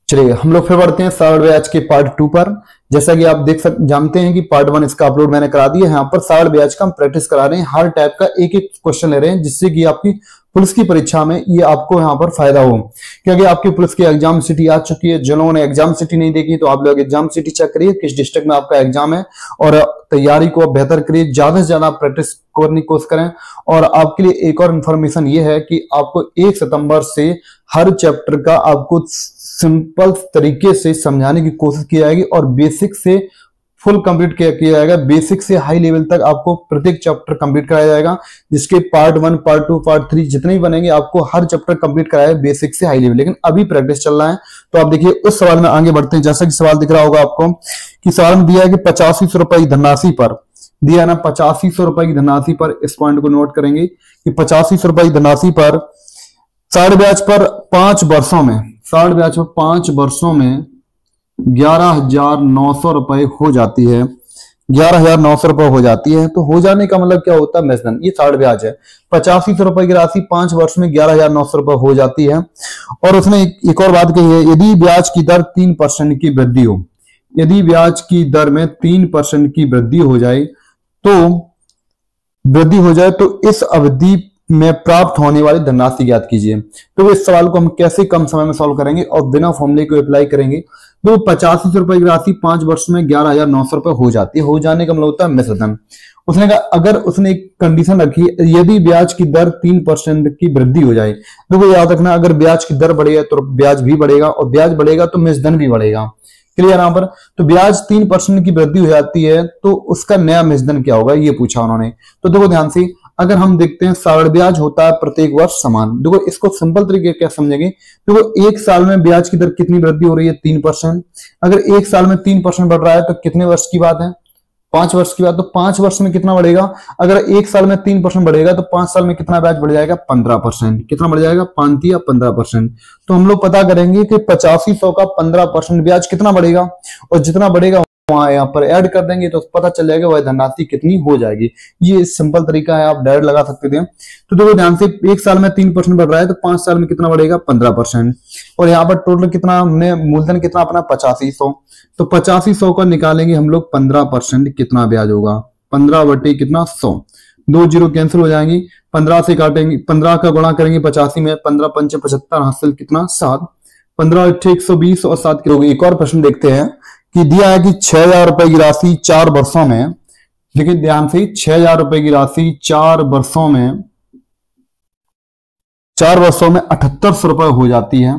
चलिए हम लोग फिर बढ़ते हैं सरल ब्याज के पार्ट 2 पर। जैसा कि आप जानते हैं कि पार्ट 1 इसका अपलोड मैंने करा दिया है। यहाँ पर सरल ब्याज का हम प्रैक्टिस करा रहे हैं, हर टाइप का एक एक क्वेश्चन ले रहे हैं, जिससे कि आपकी पुलिस की परीक्षा में ये आपको यहाँ पर फायदा हो। क्योंकि आपकी पुलिस की एग्जाम सिटी आ चुकी है। जिन लोगों ने एग्जाम सिटी नहीं देखी तो आप लोग एग्जाम सिटी चेक करिए किस डिस्ट्रिक्ट में आपका एग्जाम है, और तैयारी को बेहतर करिए, ज्यादा से ज्यादा प्रैक्टिस करने की कोशिश करें। और आपके लिए एक और इन्फॉर्मेशन ये है कि आपको 1 सितंबर से हर चैप्टर का आपको सिंपल तरीके से समझाने की कोशिश की जाएगी, और बेसिक से फुल कंप्लीट किया जाएगा। बेसिक से हाई लेवल तक आपको प्रत्येक चैप्टर कंप्लीट कराया जाएगा, जिसके पार्ट 1, पार्ट 2, पार्ट 3 जितने भी बनेंगे आपको हर चैप्टर कंप्लीट कराया बेसिक से हाई लेवल। लेकिन अभी प्रैक्टिस चल रहा है, तो आप देखिए उस सवाल में आगे बढ़ते हैं। जैसा कि सवाल दिख रहा होगा आपको कि सवाल में दिया है कि 8500 रुपए की धनराशि पर दिया ना, 8500 रुपए की धनराशि पर, इस पॉइंट को नोट करेंगे कि 8500 रुपए की धनराशि पर साढ़े ब्याज पर 5 वर्षों में, साढ़े ब्याज पर 5 वर्षों में 11,900 रुपए हो जाती है। 11,900 रुपए हो जाती है। तो हो जाने का मतलब क्या होता है? मेजन, ये साढ़े ब्याज है। 8500 रुपए की राशि 5 वर्ष में 11,900 रुपए हो जाती है। और उसने एक और बात कही है, यदि ब्याज की दर 3% की वृद्धि हो, यदि ब्याज की दर में 3% की वृद्धि हो जाए तो इस अवधि में प्राप्त होने वाली धनराशि ज्ञात कीजिए। तो इस सवाल को हम कैसे कम समय में सॉल्व करेंगे और बिना फॉर्मूले को अप्लाई करेंगे। तो 8500 रुपए की राशि 5 वर्ष में 11,900 रुपए हो जाती है। हो जाने का मतलब होता है मिश्रधन। उसने कहा, अगर उसने एक कंडीशन रखी, यदि ब्याज की दर 3% की वृद्धि हो जाए, तो वो याद रखना, अगर ब्याज की दर बढ़ेगा तो ब्याज भी बढ़ेगा, और ब्याज बढ़ेगा तो मिश्रधन भी बढ़ेगा। क्लियर यहाँ पर? तो ब्याज 3% की वृद्धि हो जाती है तो उसका नया मिश्रधन क्या होगा, ये पूछा उन्होंने। तो देखो ध्यान से, अगर हम देखते हैं सरल ब्याज होता है प्रत्येक वर्ष समान। देखो इसको सिंपल तरीके क्या समझेंगे, देखो एक साल में ब्याज की दर कितनी वृद्धि हो रही है? 3%। अगर एक साल में 3% बढ़ रहा है तो कितने वर्ष की बात है? 5 वर्ष की बात। तो 5 वर्ष में कितना बढ़ेगा? अगर एक साल में 3% बढ़ेगा तो 5 साल में कितना ब्याज बढ़ जाएगा? 15%। कितना बढ़ जाएगा? 5 या 15%। तो हम लोग पता करेंगे कि 8500 का 15% ब्याज कितना बढ़ेगा, और जितना बढ़ेगा वहां यहाँ पर ऐड कर देंगे तो पता चल जाएगा वह धनराशि कितनी हो जाएगी। ये सिंपल तरीका है, आप डायरेक्ट लगा सकते थे। तो देखो ध्यान से, एक साल में 3% बढ़ रहा है तो 5 साल में कितना बढ़ेगा? 15%। और यहाँ पर टोटल कितना हमने मूलधन कितना अपना? 8500। तो 8500 का निकालेंगे हम लोग 15%, कितना ब्याज होगा? 15 बटे कितना? 100। 2 जीरो कैंसिल हो जाएंगी, 15 से काटेंगे, 15 का गुणा करेंगे 85 में, 15 पंचे 75, हासिल कितना? 7। 15 अट्ठे 120 और 7 किलो। एक और प्रश्न देखते हैं कि दिया है कि 6,000 रुपए की राशि 4 वर्षों में, देखिए ध्यान से, 6,000 रुपए की राशि 4 वर्षों में 7800 रुपए हो जाती है।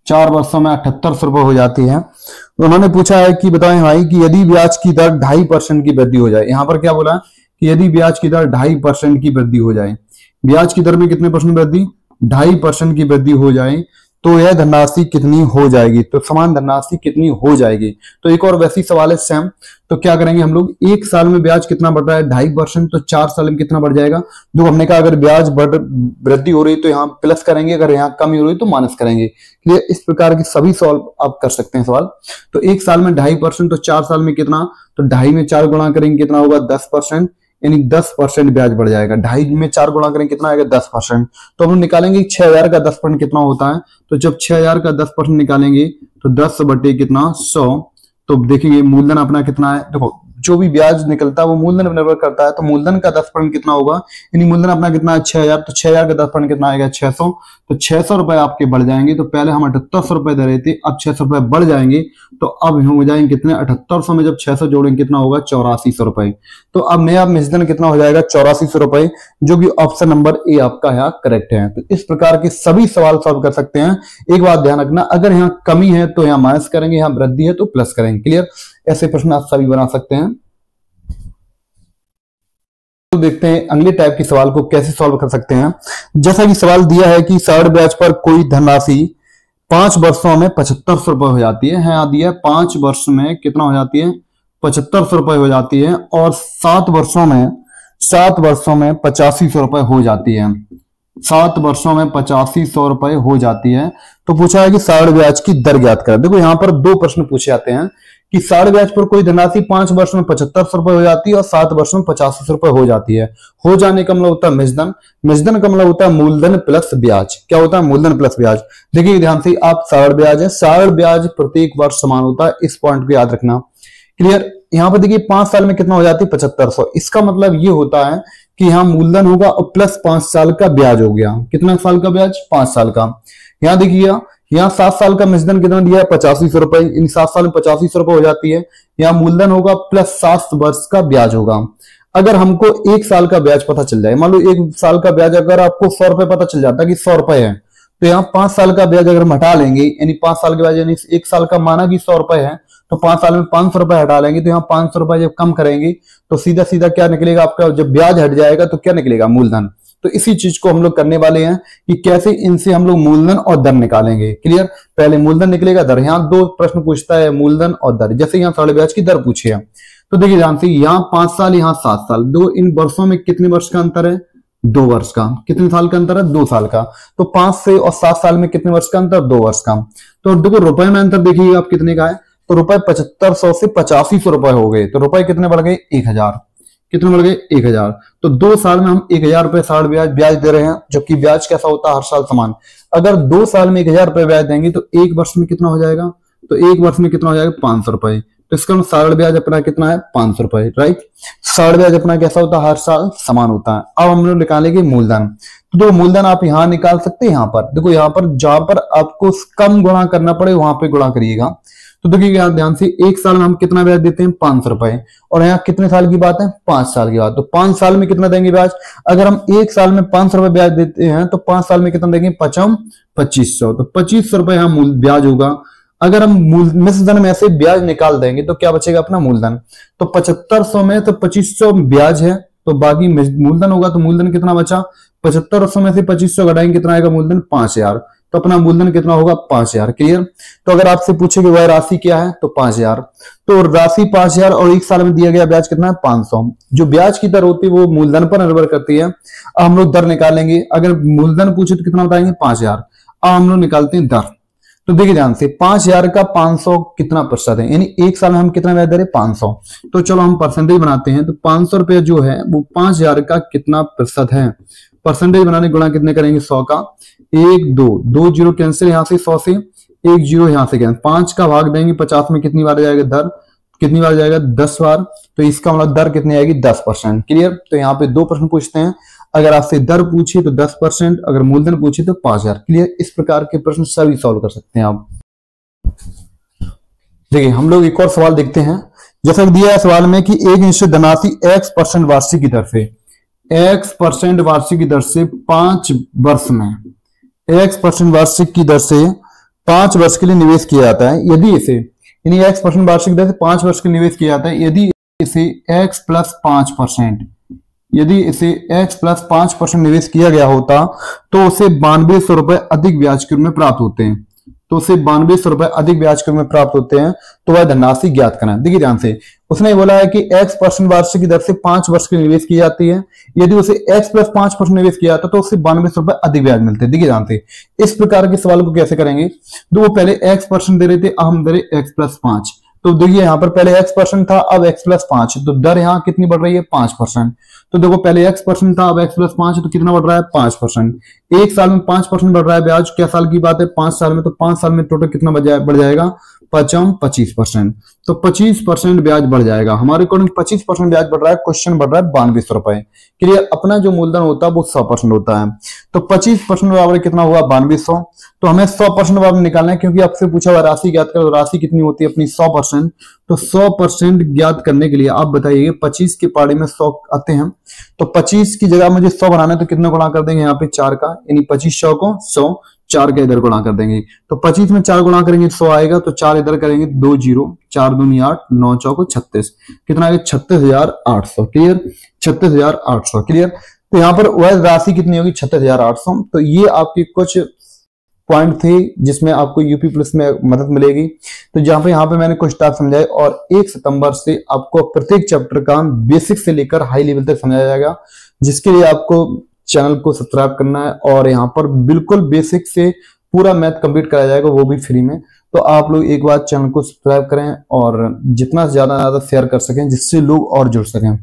4 वर्षों में 7800 रुपए हो जाती है। तो उन्होंने पूछा है कि बताएं भाई कि यदि ब्याज की दर 2.5% की वृद्धि हो जाए। यहां पर क्या बोला कि यदि ब्याज की दर 2.5% की वृद्धि हो जाए, ब्याज की दर में कितने परसेंट वृद्धि? 2.5% की वृद्धि हो जाए तो यह धनराशि कितनी हो जाएगी? तो समान धनराशि कितनी हो जाएगी? तो एक और वैसी सवाल है सेम। तो क्या करेंगे हम लोग, एक साल में ब्याज कितना बढ़ रहा है? 2.5%। तो 4 साल में कितना बढ़ जाएगा? जो हमने कहा, अगर ब्याज वृद्धि हो रही तो यहाँ प्लस करेंगे, अगर यहाँ कमी हो रही तो माइनस करेंगे। क्लियर? इस प्रकार के सभी सॉल्व आप कर सकते हैं सवाल। तो एक साल में 2.5%, तो 4 साल में कितना? तो 2.5 में 4 गुणा करेंगे कितना होगा? 10%, यानी 10% ब्याज बढ़ जाएगा। 2.5 में 4 गुणा करेंगे कितना आएगा? 10%। तो हम निकालेंगे 6,000 का 10% कितना होता है। तो जब 6,000 का 10% निकालेंगे तो 10 बटे कितना? 100। तो देखेंगे मूलधन अपना कितना है। देखो जो भी ब्याज निकलता है वो मूलधन पर निर्भर करता है। तो मूलधन का 10% कितना होगा, यानी मूलधन अपना कितना है? 6,000। तो 6,000 का 10% कितना आएगा? 600। तो 600 रुपए आपके बढ़ जाएंगे। तो पहले हम 7800 रुपए दे रहे थे, अब 600 रुपए बढ़ जाएंगे। तो अब हो जाएंगे कितने? 7800 में जब 600 जोड़ेंगे कितना होगा? 8400 रुपए। तो अब नया मिश्रधन कितना हो जाएगा? 8400 रुपए, जो कि ऑप्शन नंबर ए आपका यहाँ करेक्ट है। तो इस प्रकार के सभी सवाल सॉल्व कर सकते हैं। एक बात ध्यान रखना, अगर यहाँ कमी है तो यहाँ माइनस करेंगे, यहाँ वृद्धि है तो प्लस करेंगे। क्लियर? ऐसे प्रश्न आप सभी बना सकते हैं। तो देखते हैं अगले टाइप के सवाल को कैसे सॉल्व कर सकते हैं। जैसा कि सवाल दिया है कि सरल ब्याज पर कोई धनराशि 5 वर्षों में 7500 रुपए हो जाती है। यहाँ दिया है 5 वर्ष में कितना हो जाती है? 7500 रुपए हो जाती है। और 7 वर्षों में 8500 रुपए हो जाती है। 7 वर्षों में 8500 रुपए हो जाती है। तो पूछा है कि सरल ब्याज की दर ज्ञात करें। देखो यहाँ पर 2 प्रश्न पूछे जाते हैं कि साढ़े ब्याज पर कोई धनराशि 5 वर्ष में 7500 रुपए हो जाती है और 7 वर्ष में 85 रुपए हो जाती है। हो जाने का मतलब होता है मिश्रधन, मिश्रधन का मतलब होता है मूलधन प्लस ब्याज। क्या होता है? मूलधन प्लस ब्याज। देखिए ध्यान से, आप साढ़े ब्याज है, साढ़े ब्याज प्रत्येक वर्ष समान होता है, इस पॉइंट को याद रखना। क्लियर? यहाँ पर देखिए 5 साल में कितना हो जाती है? 7500। इसका मतलब ये होता है कि यहाँ मूलधन होगा और प्लस 5 साल का ब्याज हो गया। कितना साल का ब्याज? 5 साल का। यहाँ देखिए यहाँ 7 साल का मिश्रधन कितना दिया है? 8500 रुपए। इन 7 साल में 8500 रुपए हो जाती है। यहाँ मूलधन होगा प्लस 7 वर्ष का ब्याज होगा। अगर हमको 1 साल का ब्याज पता चल जाए, मान लो 1 साल का ब्याज अगर आपको 100 रुपए पता चल जाता है कि 100 रुपए है, तो यहाँ 5 साल का ब्याज अगर हम हटा लेंगे, यानी 5 साल के ब्याज यानी 1 साल का माना कि 100 रुपए है, तो 5 साल में 500 रुपए हटा लेंगे, तो यहाँ 500 रुपए जब कम करेंगे तो सीधा सीधा क्या निकलेगा आपका? जब ब्याज हट जाएगा तो क्या निकलेगा? मूलधन। तो इसी चीज को हम लोग करने वाले हैं कि कैसे इनसे हम लोग मूलधन और दर निकालेंगे। क्लियर? पहले मूलधन निकलेगा, दर। यहाँ 2 प्रश्न पूछता है, मूलधन और दर। जैसे यहाँ साढ़े ब्याज की दर पूछी है, तो देखिए ध्यान से, यहाँ 5 साल, यहाँ 7 साल, दो इन वर्षों में कितने वर्ष का अंतर है? 2 वर्ष का। कितने साल का अंतर है? 2 साल का। तो 5 से और 7 साल में कितने वर्ष का अंतर? 2 वर्ष का। तो देखो रुपए में अंतर देखिए आप कितने का है, तो रुपए 7500 से 8500 रुपए हो गए, तो रुपए कितने बढ़ गए? 1000। कितने बढ़ गए? 1000। तो 2 साल में हम 1000 रुपए साढ़े ब्याज दे रहे हैं, जबकि ब्याज कैसा होता है? हर साल समान। अगर 2 साल में 1000 रुपए ब्याज देंगे तो 1 वर्ष में कितना हो जाएगा? तो 1 वर्ष में कितना हो जाएगा? 500 रुपए। तो इसका साढ़े ब्याज अपना कितना है? 500 रुपए। राइट? साढ़े ब्याज अपना कैसा होता है? हर साल समान होता है। अब हम लोग निकालेंगे मूलधन। तो मूलधन आप यहाँ निकाल सकते हैं। यहाँ पर देखो, यहाँ पर जहां पर आपको कम गुणा करना पड़े वहां पे गुणा करिएगा। तो देखिए यहाँ ध्यान से, 1 साल में हम कितना ब्याज देते हैं? 500 रुपए। और यहाँ कितने साल की बात है? 5 साल की बात। तो 5 साल में कितना देंगे ब्याज? अगर हम 1 साल में 500 रुपए ब्याज देते हैं तो 5 साल में कितना देंगे? 2500। तो 2500 रुपए यहाँ ब्याज होगा। अगर हम मिश्रधन में से ब्याज निकाल देंगे तो क्या बचेगा? अपना मूलधन। तो 7500 में तो 2500 ब्याज है, तो बाकी मूलधन होगा। तो मूलधन कितना बचा? 7500 में से 2500 घटाएंगे, कितना आएगा मूलधन? 5000। तो अपना मूलधन कितना होगा? 5000। क्लियर? तो अगर आपसे पूछे कि वह राशि क्या है, तो 5000। तो राशि 5000 और 1 साल में दिया गया ब्याज कितना है? 500। जो ब्याज की दर होती है वो मूलधन पर निर्भर करती है। अब हम लोग दर निकालेंगे। अगर मूलधन पूछे तो कितना बताएंगे? 5000। अब हम लोग निकालते हैं दर। तो देखिए ध्यान से, 5000 का 500 कितना प्रतिशत है? यानी 1 साल में हम कितना ब्याज दे रहे? 500। तो चलो हम परसेंटेज बनाते हैं। तो 500 रुपये जो है वो 5000 का कितना प्रतिशत है? परसेंटेज बनाने गुणा कितने करेंगे? 100 का। 1 2 जीरो कैंसिल, यहाँ से 100 से 1 जीरो यहाँ से कैंसिल। 5 का भाग देंगे 50 में, कितनी बार जाएगा? दर कितनी बार जाएगा? 10 बार। तो इसका मतलब दर कितनी आएगी? 10%। क्लियर? तो यहाँ पे 2 प्रश्न पूछते हैं। अगर आपसे दर पूछे तो 10%, अगर मूलधन पूछे तो 5000। क्लियर? इस प्रकार के प्रश्न सभी सॉल्व कर सकते हैं आप। देखिए हम लोग एक और सवाल देखते हैं। जैसा दिया है सवाल में कि एक निश्चित धनराशि x% वार्षिक की दर से, x% वार्षिक की दर से 5 वर्ष में, x% वार्षिक की दर से 5 वर्ष के लिए निवेश किया जाता है। यदि इसे, यानी x% वार्षिक दर से 5 वर्ष के लिए निवेश किया जाता है, यदि इसे x + 5%, यदि इसे x + 5% निवेश किया गया होता तो उसे 9200 रुपए अधिक ब्याज के रूप में प्राप्त होते हैं। तो उसे 9200 रुपए अधिक ब्याज के रूप में प्राप्त होते हैं। तो वह धनराशि ज्ञात करना है। देखिए ध्यान से, उसने बोला है कि x% वार्षिक की दर से 5 वर्ष के निवेश की जाती है। यदि उसे x + 5% निवेश किया जाता तो उसे 9200 रुपए अधिक ब्याज मिलते हैं। देखिए ध्यान से, इस प्रकार के सवाल को कैसे करेंगे? तो वो पहले x% दे रहे थे, अब हम दे रहे x + 5। तो देखिए यहाँ पर पहले x% था, अब x + 5, तो दर यहाँ कितनी बढ़ रही है? 5%। तो देखो पहले x% था, अब x + 5, तो कितना बढ़ रहा है? 5%। 1 साल में 5% बढ़ रहा है ब्याज। क्या साल की बात है? 5 साल में। तो 5 साल में टोटल कितना बढ़ जाएगा? 25%। तो 25% ब्याज बढ़ जाएगा। हमारे अकॉर्डिंग 25% ब्याज बढ़ रहा है। क्वेश्चन बढ़ रहा है 9200 रुपए। क्लियर? अपना जो मूलधन होता है वो 100% होता है। तो 25% बराबर कितना हुआ? 9200। तो हमें 100% बराबर निकालना है, क्योंकि आपसे पूछा हुआ राशि ज्ञात करो। राशि कितनी होती है अपनी? 100%। तो 100% ज्ञात करने के लिए आप बताइए, 25 के पाड़े में 100 आते हैं, तो 25 की जगह मुझे 100 बनाना है, तो कितना गुणा कर देंगे? यहाँ पे 4 का, यानी 25 100 को 100, 4 के इधर गुणा कर देंगे। तो 25 में 4 गुणा करेंगे 100 आएगा, तो 4 इधर करेंगे 2 जीरो, 4 दूनी 8, 9 चौको 36, कितना आएगा? 36,800। क्लियर? 36,800। क्लियर? तो यहाँ पर वह राशि कितनी होगी? 36,800। तो ये आपकी कुछ पॉइंट थे जिसमें आपको यूपी प्लस में मदद मिलेगी। तो जहां पे यहाँ पे मैंने कुछ टास्क समझाए, और 1 सितंबर से आपको प्रत्येक चैप्टर का बेसिक से लेकर हाई लेवल तक समझाया जाएगा, जिसके लिए आपको चैनल को सब्सक्राइब करना है। और यहाँ पर बिल्कुल बेसिक से पूरा मैथ कंप्लीट कराया जाएगा, वो भी फ्री में। तो आप लोग एक बार चैनल को सब्सक्राइब करें और जितना ज्यादा शेयर कर सकें जिससे लोग और जुड़ सकें।